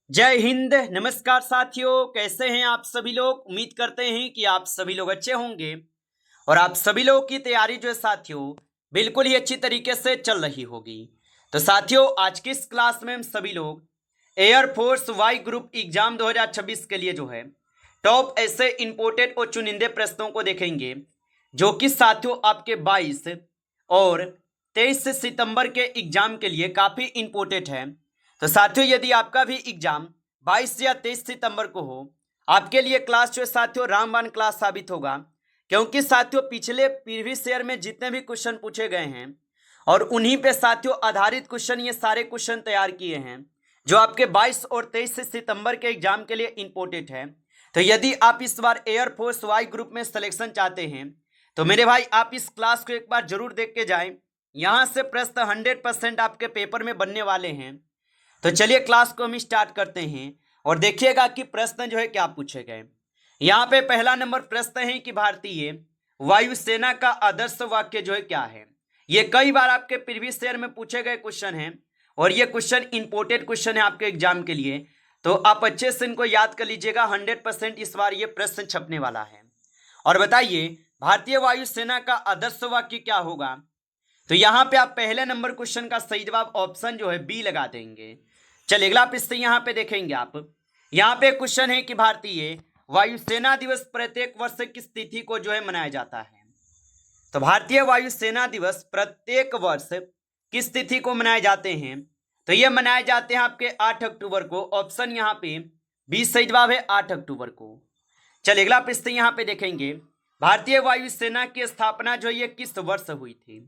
जय हिंद। नमस्कार साथियों, कैसे हैं आप सभी लोग। उम्मीद करते हैं कि आप सभी लोग अच्छे होंगे और आप सभी लोगों की तैयारी जो है साथियों बिल्कुल ही अच्छी तरीके से चल रही होगी। तो साथियों, आज की इस क्लास में हम सभी लोग एयरफोर्स वाई ग्रुप एग्जाम 2026 के लिए जो है टॉप ऐसे इंपोर्टेड और चुनिंदे प्रश्नों को देखेंगे जो कि साथियों आपके 22 और 23 सितंबर के एग्जाम के लिए काफ़ी इंपोर्टेंट है। तो साथियों, यदि आपका भी एग्जाम 22 या 23 सितंबर को हो, आपके लिए क्लास जो है साथियों रामबाण क्लास साबित होगा। क्योंकि साथियों पिछले प्रीवियस ईयर में जितने भी क्वेश्चन पूछे गए हैं और उन्हीं पे साथियों आधारित क्वेश्चन ये सारे क्वेश्चन तैयार किए हैं जो आपके 22 और 23 सितंबर के एग्जाम के लिए इंपोर्टेंट है। तो यदि आप इस बार एयरफोर्स वाई ग्रुप में सिलेक्शन चाहते हैं तो मेरे भाई आप इस क्लास को एक बार जरूर देख के जाएं। यहाँ से प्रश्न 100% आपके पेपर में बनने वाले हैं। तो चलिए क्लास को हम स्टार्ट करते हैं और देखिएगा कि प्रश्न जो है क्या पूछे गए। यहाँ पे पहला नंबर प्रश्न है कि भारतीय वायुसेना का आदर्श वाक्य जो है क्या है। ये कई बार आपके प्रीवियस ईयर में पूछे गए क्वेश्चन हैं और ये क्वेश्चन इंपोर्टेंट क्वेश्चन है आपके एग्जाम के लिए। तो आप अच्छे से इनको याद कर लीजिएगा, 100% इस बार ये प्रश्न छपने वाला है। और बताइए भारतीय वायुसेना का आदर्श वाक्य क्या होगा। तो यहाँ पे आप पहले नंबर क्वेश्चन का सही जवाब ऑप्शन जो है बी लगा देंगे। चलिए अगला प्रश्न यहाँ पे देखेंगे आप। यहाँ पे क्वेश्चन है कि भारतीय वायुसेना दिवस प्रत्येक वर्ष किस तिथि को जो है मनाया जाता है। तो भारतीय वायुसेना दिवस प्रत्येक वर्ष किस तिथि को मनाए जाते हैं। तो ये मनाए जाते हैं आपके 8 अक्टूबर को। ऑप्शन यहाँ पे बी सही जवाब है, 8 अक्टूबर को। चलिए अगला प्रश्न यहाँ पे देखेंगे, भारतीय वायुसेना की स्थापना जो ये किस वर्ष हुई थी।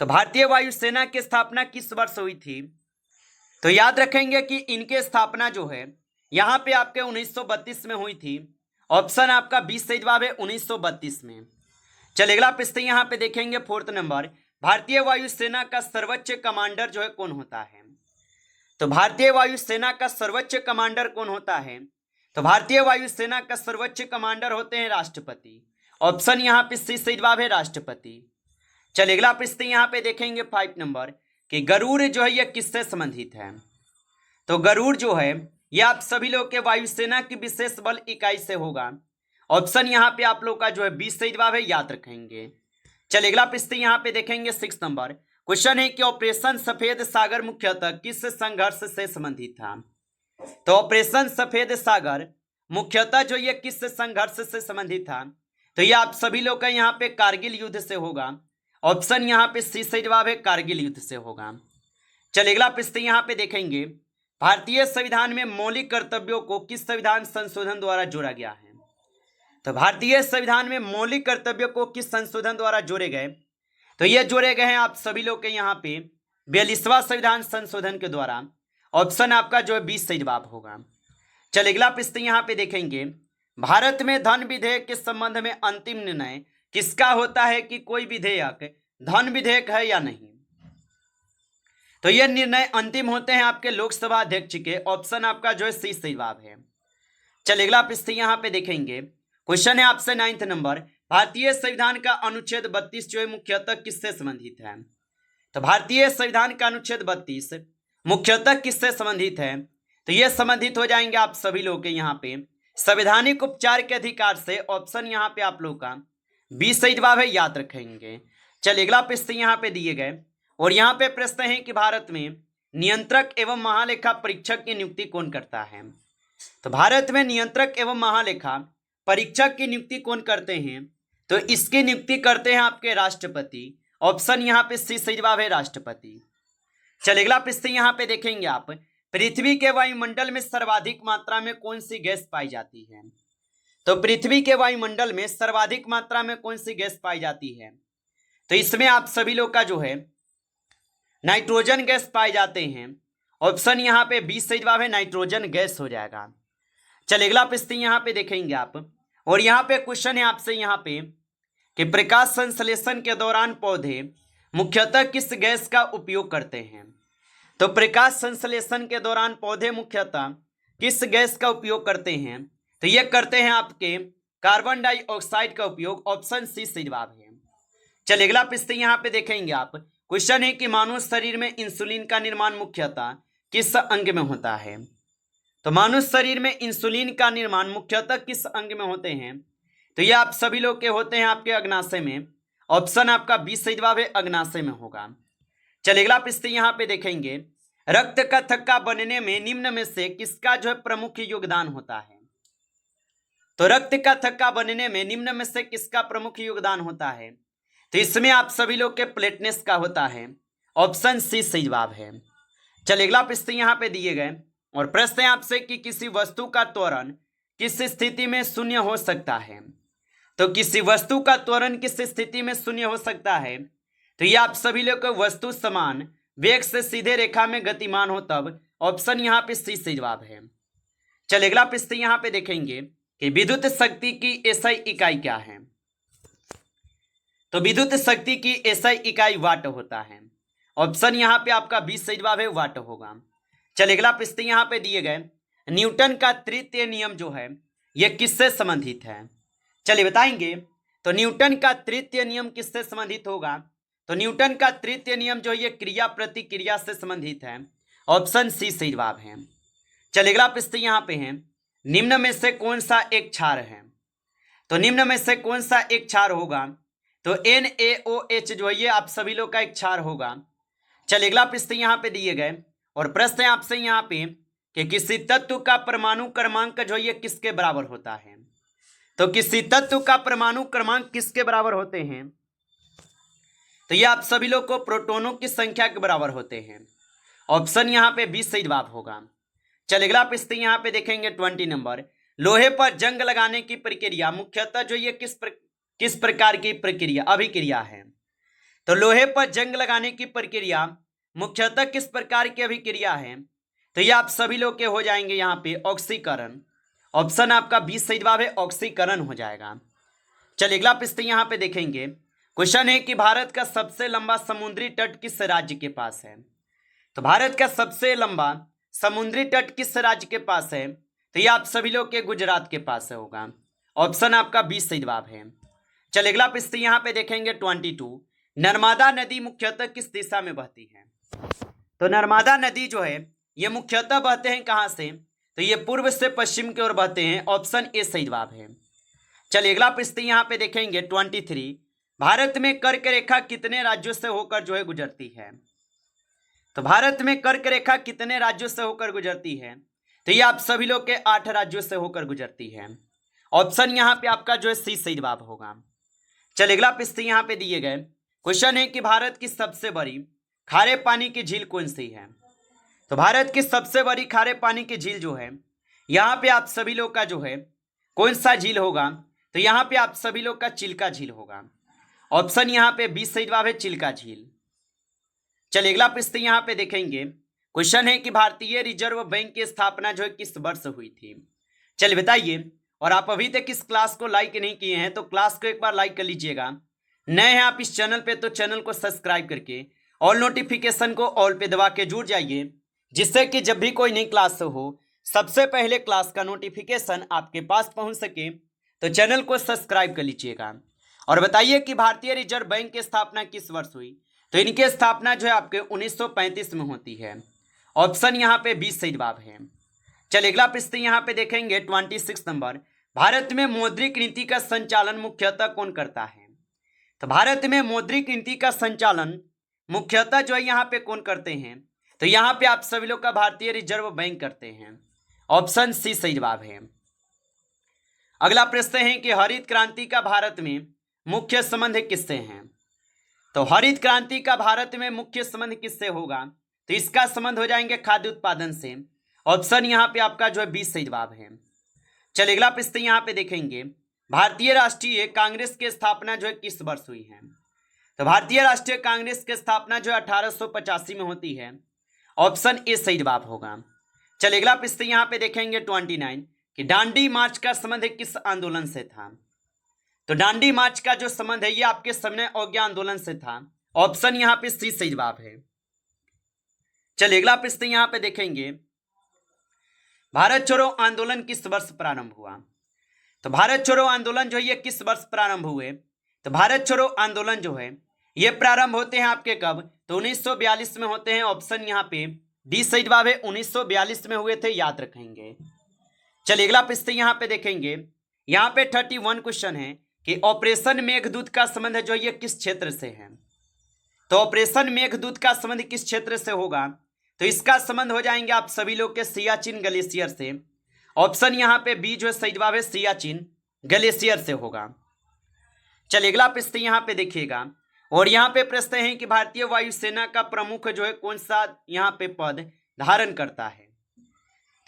तो भारतीय वायुसेना की स्थापना किस वर्ष हुई थी। तो याद रखेंगे कि इनके स्थापना जो है यहाँ पे आपके 1932 में हुई थी। ऑप्शन आपका 20 सही जवाब है, 1932 में। चलिए अगला प्रश्न यहाँ पे देखेंगे, फोर्थ नंबर, भारतीय वायुसेना का सर्वोच्च कमांडर जो है कौन होता है। तो भारतीय वायुसेना का सर्वोच्च कमांडर कौन होता है। तो भारतीय वायुसेना का सर्वोच्च कमांडर होते हैं राष्ट्रपति। ऑप्शन यहाँ पे सी सही जवाब है, राष्ट्रपति। चलिए अगला प्रश्न यहाँ पे देखेंगे 5 नंबर कि गरुड़ जो है यह किससे संबंधित है। तो गरुड़ जो है यह आप सभी लोग के वायुसेना की विशेष बल इकाई से होगा। ऑप्शन यहाँ पे आप लोग का जो है 20 सही जवाब है, याद रखेंगे। चलिए अगला प्रश्न यहाँ पे देखेंगे 6 नंबर क्वेश्चन है कि ऑपरेशन सफेद सागर मुख्यतः किस संघर्ष से संबंधित था। तो ऑपरेशन सफेद सागर मुख्यतः जो ये किस संघर्ष से संबंधित था। तो ये आप सभी लोग का यहाँ पे कारगिल युद्ध से होगा। ऑप्शन यहाँ पे सी सही जवाब है, कारगिल युद्ध से होगा। चलिए अगला प्रश्न यहाँ पे देखेंगे, भारतीय संविधान में मौलिक कर्तव्यों को किस संविधान संशोधन द्वारा जोड़ा गया है। तो भारतीय संविधान में मौलिक कर्तव्यों को किस संशोधन द्वारा जोड़े गए। तो ये जोड़े गए हैं आप सभी लोग के यहाँ पे 42वां संविधान संशोधन के द्वारा। ऑप्शन आपका जो है 20 सही जवाब होगा। चलिए अगला प्रश्न यहाँ पे देखेंगे, भारत में धन विधेयक के संबंध में अंतिम निर्णय किसका होता है कि कोई विधेयक धन विधेयक है या नहीं। तो यह निर्णय अंतिम होते हैं आपके लोकसभा अध्यक्ष के। ऑप्शन आपका जो है सी सही जवाब है। चलिए अगला प्रश्न यहाँ पे देखेंगे, क्वेश्चन है आपसे 9th नंबर, भारतीय संविधान का अनुच्छेद 32 जो है मुख्यतः किससे संबंधित है। तो भारतीय संविधान का अनुच्छेद 32 मुख्यतः किससे संबंधित है। तो यह संबंधित हो जाएंगे आप सभी लोग के यहाँ पे संवैधानिक उपचार के अधिकार से। ऑप्शन यहाँ पे आप लोग का 20 सही जवाब है, याद रखेंगे। चलिए अगला प्रश्न यहाँ पे दिए गए और यहाँ पे प्रश्न है कि भारत में नियंत्रक एवं महालेखा परीक्षक की नियुक्ति कौन करता है। तो भारत में नियंत्रक एवं महालेखा परीक्षक की नियुक्ति कौन करते हैं। तो इसकी नियुक्ति करते हैं आपके राष्ट्रपति। ऑप्शन यहाँ पे सी सही जवाब है, राष्ट्रपति। चलिए अगला प्रश्न यहाँ पे देखेंगे आप, पृथ्वी के वायुमंडल में सर्वाधिक मात्रा में कौन सी गैस पाई जाती है। तो पृथ्वी के वायुमंडल में सर्वाधिक मात्रा में कौन सी गैस पाई जाती है। तो इसमें आप सभी लोग का जो है नाइट्रोजन गैस पाए जाते हैं। ऑप्शन यहाँ पे 20 सही जवाब है, नाइट्रोजन गैस हो जाएगा। चलिए अगला प्रश्न यहाँ पे देखेंगे आप और यहाँ पे क्वेश्चन है आपसे यहाँ पे कि प्रकाश संश्लेषण के दौरान पौधे मुख्यतः किस गैस का उपयोग करते हैं। तो प्रकाश संश्लेषण के दौरान पौधे मुख्यतः किस गैस का उपयोग करते हैं। तो ये करते हैं आपके कार्बन डाइऑक्साइड का उपयोग। ऑप्शन सी सही जवाब है। चलिए अगला प्रश्न यहाँ पे देखेंगे आप, क्वेश्चन है कि मानव शरीर में इंसुलिन का निर्माण मुख्यतः किस अंग में होता है। तो मनुष्य शरीर में इंसुलिन का निर्माण मुख्यतः किस अंग में होते हैं? तो ये आप सभी लोग के होते हैं आपके अग्नाशय में। ऑप्शन आपका 20 सही जवाब है, अग्नाशय में होगा। चलिए अगला प्रश्न यहाँ पे देखेंगे, रक्त का थक्का बनने में निम्न में से किसका जो है प्रमुख योगदान होता है? तो रक्त का थक्का बनने में निम्न में से किसका प्रमुख योगदान होता है? तो इसमें आप सभी लोग के प्लेटनेस का होता है। ऑप्शन सी सही जवाब है। चलिए अगला प्रश्न यहाँ पे दिए गए और प्रश्न है आपसे कि किसी वस्तु का त्वरण किस स्थिति में शून्य हो सकता है? तो किसी वस्तु का त्वरण किस स्थिति में शून्य हो सकता है? तो ये आप सभी लोग को वस्तु समान वेग से सीधे रेखा में गतिमान हो तब। ऑप्शन यहाँ पे सी सही जवाब है। चलिए अगला प्रश्न यहाँ पे देखेंगे कि विद्युत शक्ति की एसआई इकाई क्या है? तो विद्युत शक्ति की एसआई इकाई वाट होता है। ऑप्शन यहाँ पे आपका 20 सही जवाब है, वाट होगा। चलिए अगला प्रश्न यहाँ पे दिए गए, न्यूटन का तृतीय नियम जो है यह किससे संबंधित है? चलिए बताएंगे। तो न्यूटन का तृतीय नियम किससे संबंधित होगा? तो न्यूटन का तृतीय नियम जो है ये क्रिया प्रतिक्रिया से संबंधित है। ऑप्शन सी सही जवाब है। चलिए अगला प्रश्न यहाँ पे है, निम्न में से कौन सा एक क्षार है? तो निम्न में से कौन सा एक क्षार होगा? तो NaOH जो है ये आप सभी लोग का एक क्षार होगा। चलिए अगला प्रश्न यहाँ पे दिए गए और प्रश्न है आपसे यहाँ पे कि किसी तत्व का परमाणु क्रमांक जो है ये किसके बराबर होता है? तो किसी तत्व का परमाणु क्रमांक किसके बराबर होते हैं? तो ये आप सभी लोग को प्रोटॉनों की संख्या के बराबर होते हैं। ऑप्शन यहाँ पे 20 सही जवाब होगा। चलिए अगला प्रश्न यहाँ पे देखेंगे 20 नंबर, लोहे पर जंग लगाने की प्रक्रिया मुख्यतः जो ये किस प्रकार की प्रक्रिया अभिक्रिया है? तो लोहे पर जंग लगाने की प्रक्रिया मुख्यतः किस प्रकार की अभिक्रिया है? तो ये आप सभी लोग के हो जाएंगे यहाँ पे ऑक्सीकरण। ऑप्शन आपका 20 सही जवाब है, ऑक्सीकरण हो जाएगा। चलिए अगला प्रश्न यहाँ पे देखेंगे, क्वेश्चन है कि भारत का सबसे लंबा समुद्री तट किस राज्य के पास है? तो भारत का सबसे लंबा समुद्री तट किस राज्य के पास है? तो ये आप सभी लोग के गुजरात के पास होगा। ऑप्शन आपका 20 सही जवाब है। चलिए अगला प्रश्न यहाँ पे देखेंगे 22, नर्मदा नदी मुख्यतः किस दिशा में बहती है? तो नर्मदा नदी जो है ये मुख्यतः बहते हैं कहाँ से? तो ये पूर्व से पश्चिम की ओर बहते हैं। ऑप्शन ए सही जवाब है। चलिए अगला प्रश्न यहाँ पे देखेंगे 23, भारत में कर्क रेखा कितने राज्यों से होकर जो है गुजरती है? तो भारत में कर्क रेखा कितने राज्यों से होकर गुजरती है? तो ये आप सभी लोग के 8 राज्यों से होकर गुजरती है। ऑप्शन यहाँ पे आपका जो है सी सही जवाब होगा। चलिए अगला प्रश्न यहाँ पे दिए गए, क्वेश्चन है कि भारत की सबसे बड़ी खारे पानी की झील कौन सी है? तो भारत की सबसे बड़ी खारे पानी की झील जो है यहाँ पे आप सभी लोग का जो है कौन सा झील होगा? तो यहाँ पे आप सभी लोग का चिल्का झील होगा। ऑप्शन यहाँ पे 20 सही जवाब है, चिल्का झील। चलिए अगला प्रश्न यहाँ पे देखेंगे, क्वेश्चन है कि भारतीय रिजर्व बैंक की स्थापना जो है किस वर्ष हुई थी? चलिए बताइए। और आप अभी तक इस क्लास को लाइक नहीं किए हैं तो क्लास को एक बार लाइक कर लीजिएगा। नए हैं आप इस चैनल पे तो चैनल को सब्सक्राइब करके ऑल नोटिफिकेशन को ऑल पे दबा के जुड़ जाइए, जिससे कि जब भी कोई नई क्लास हो सबसे पहले क्लास का नोटिफिकेशन आपके पास पहुंच सके। तो चैनल को सब्सक्राइब कर लीजिएगा। और बताइए कि भारतीय रिजर्व बैंक की स्थापना किस वर्ष हुई? तो इनकी स्थापना जो है आपके 1935 में होती है। ऑप्शन यहाँ पे 20 सही जवाब है। चलिए अगला प्रश्न यहाँ पे देखेंगे 26 नंबर, भारत में मौद्रिक नीति का संचालन मुख्यतः कौन करता है? तो भारत में मौद्रिक नीति का संचालन मुख्यतः जो है यहाँ पे कौन करते हैं? तो यहाँ पे आप सभी लोग का भारतीय रिजर्व बैंक करते हैं। ऑप्शन सी सही जवाब है। अगला प्रश्न है कि हरित क्रांति का भारत में मुख्य संबंध किससे है? तो हरित क्रांति का भारत में मुख्य संबंध किससे होगा? तो इसका संबंध हो जाएंगे खाद्य उत्पादन से। ऑप्शन यहाँ पे आपका जो है 20 सही जवाब है। चलिए अगला प्रश्न यहाँ पे देखेंगे, भारतीय राष्ट्रीय कांग्रेस की स्थापना जो है किस वर्ष हुई है? तो भारतीय राष्ट्रीय कांग्रेस की स्थापना जो है 1885 में होती है। ऑप्शन ए सही जवाब होगा। चलिए अगला प्रश्न यहाँ पे देखेंगे 29 कि दांडी मार्च का संबंध किस आंदोलन से था? तो दांडी मार्च का जो संबंध है ये आपके सविनय अवज्ञा आंदोलन से था। ऑप्शन यहाँ पे सी सही जवाब है। चलिए अगला प्रश्न यहाँ पे देखेंगे, भारत छोड़ो आंदोलन किस वर्ष प्रारंभ हुआ? तो भारत छोड़ो आंदोलन जो है ये किस वर्ष प्रारंभ हुए? तो भारत छोड़ो आंदोलन जो है ये प्रारंभ होते हैं आपके कब? तो 1942 में होते हैं। ऑप्शन यहाँ पे डी सही जवाब है, 1942 में हुए थे, याद रखेंगे। चलिए अगला प्रश्न यहाँ पे देखेंगे। यहाँ पे 31 क्वेश्चन है कि ऑपरेशन मेघदूत का संबंध जो ये किस क्षेत्र से है। तो ऑपरेशन मेघदूत का संबंध किस क्षेत्र से होगा, तो इसका संबंध हो जाएंगे आप सभी लोग के सियाचिन ग्लेशियर से। ऑप्शन यहाँ पे बी जो है सही जवाब है, सियाचिन ग्लेशियर से होगा। चलिए अगला प्रश्न यहाँ पे देखिएगा, और यहाँ पे प्रश्न है कि भारतीय वायुसेना का प्रमुख जो है कौन सा यहाँ पे पद धारण करता है।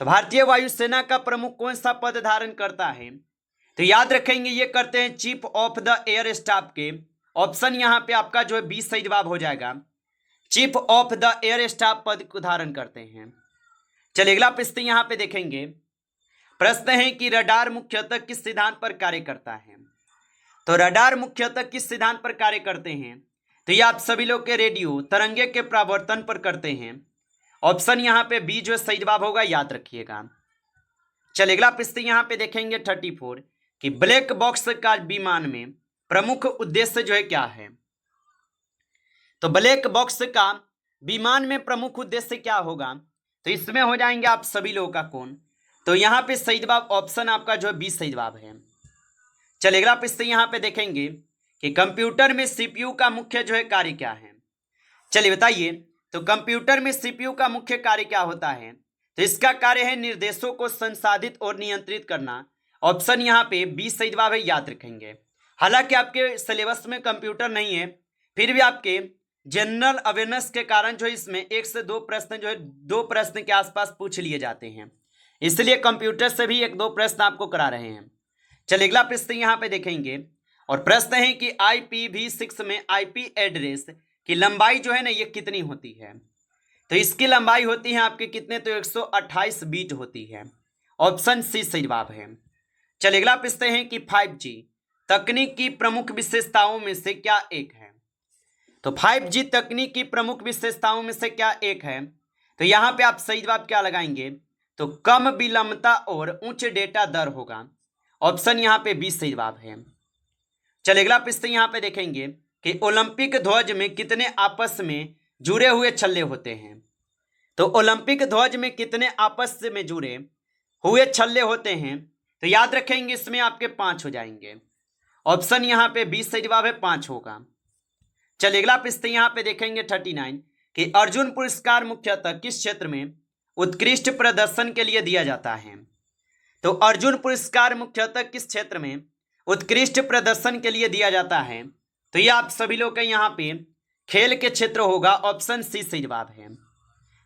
तो भारतीय वायुसेना का प्रमुख कौन सा पद धारण करता है, तो याद रखेंगे ये करते हैं chief of the air staff के। ऑप्शन यहाँ पे आपका जो है बी सही जवाब हो जाएगा, chief of the air staff पद को धारण करते हैं। चलिए अगला प्रश्न यहाँ पे देखेंगे। प्रश्न है कि रडार मुख्यतः किस सिद्धांत पर कार्य करता है। तो रडार मुख्यतः किस सिद्धांत पर कार्य करते हैं, तो ये आप सभी लोग के रेडियो तरंगे के परावर्तन पर करते हैं। ऑप्शन यहाँ पे बी जो सही जवाब होगा, याद रखिएगा। चलिए अगला प्रश्न यहाँ पे देखेंगे 34 कि ब्लैक बॉक्स का विमान में प्रमुख उद्देश्य जो है क्या है। तो ब्लैक बॉक्स का विमान में प्रमुख उद्देश्य क्या होगा, तो इसमें हो जाएंगे आप सभी लोगों का कौन, तो यहाँ पे सही जवाब ऑप्शन आपका जो है बी सही जवाब है। चलिए अगला प्रश्न यहाँ पे देखेंगे कि कंप्यूटर में सीपीयू का मुख्य जो है कार्य क्या है। चलिए बताइए, तो कंप्यूटर में सीपीयू का मुख्य कार्य क्या होता है, तो इसका कार्य है निर्देशों को संसाधित और नियंत्रित करना। ऑप्शन यहाँ पे बी सही जवाब है, याद रखेंगे। हालांकि आपके सिलेबस में कंप्यूटर नहीं है, फिर भी आपके जनरल अवेयरनेस के कारण जो इसमें 1 से 2 प्रश्न जो है 2 प्रश्न के आसपास पूछ लिए जाते हैं, इसलिए कंप्यूटर से भी 1-2 प्रश्न आपको करा रहे हैं। चलिए अगला प्रश्न यहाँ पे देखेंगे, और प्रश्न है कि IPv6 में IP एड्रेस की लंबाई जो है ना ये कितनी होती है। तो इसकी लंबाई होती है आपके कितने, तो 128 बीट होती है। ऑप्शन सी सही जवाब है। चलिए अगला प्रश्न है कि 5G तकनीक की प्रमुख विशेषताओं में से क्या एक है। तो 5G तकनीक की प्रमुख विशेषताओं में से क्या एक है, तो यहाँ पे आप सही जवाब क्या लगाएंगे, तो कम विलंबता और उच्च डेटा दर होगा। ऑप्शन यहाँ पे बी सही जवाब है। चलिए अगला प्रश्न यहाँ पे देखेंगे कि ओलंपिक ध्वज में कितने आपस में जुड़े हुए छल्ले होते हैं। तो ओलंपिक ध्वज में कितने आपस में जुड़े हुए छल्ले होते हैं, तो याद रखेंगे इसमें आपके 5 हो जाएंगे। ऑप्शन यहाँ पे बी सही जवाब है, 5 होगा। चलिए अगला प्रश्न यहाँ पे देखेंगे 39 कि अर्जुन पुरस्कार मुख्यतः किस क्षेत्र में उत्कृष्ट प्रदर्शन के लिए दिया जाता है। तो अर्जुन पुरस्कार मुख्यतः किस क्षेत्र में उत्कृष्ट प्रदर्शन के लिए दिया जाता है, तो ये आप सभी लोग के यहाँ पे खेल के क्षेत्र होगा। ऑप्शन सी सही जवाब है।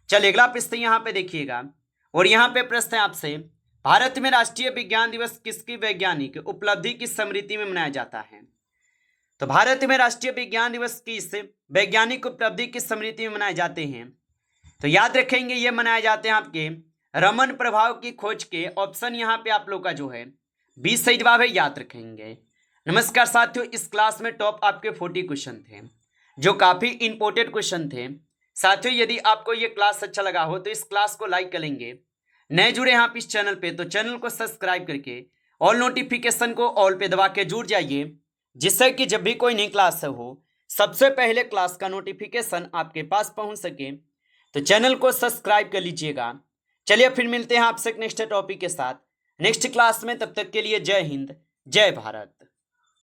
चलिए अगला प्रश्न यहाँ पे देखिएगा, और यहाँ पे प्रश्न है आपसे, भारत में राष्ट्रीय विज्ञान दिवस किसकी वैज्ञानिक उपलब्धि की स्मृति में मनाया जाता है। तो भारत में राष्ट्रीय विज्ञान दिवस किस वैज्ञानिक उपलब्धि की स्मृति में मनाए जाते हैं, तो याद रखेंगे ये मनाए जाते हैं आपके रमन प्रभाव की खोज के। ऑप्शन यहाँ पे आप लोग का जो है 20 सही जवाब है, याद रखेंगे। नमस्कार साथियों, इस क्लास में टॉप आपके 40 क्वेश्चन थे जो काफ़ी इंपॉर्टेंट क्वेश्चन थे। साथियों यदि आपको ये क्लास अच्छा लगा हो तो इस क्लास को लाइक करेंगे। नए जुड़े हैं आप इस चैनल पे तो चैनल को सब्सक्राइब करके ऑल नोटिफिकेशन को ऑल पे दबा के जुड़ जाइए, जिससे कि जब भी कोई नई क्लास हो सबसे पहले क्लास का नोटिफिकेशन आपके पास पहुंच सके। तो चैनल को सब्सक्राइब कर लीजिएगा। चलिए फिर मिलते हैं आपसे नेक्स्ट टॉपिक के साथ नेक्स्ट क्लास में, तब तक के लिए जय हिंद जय भारत।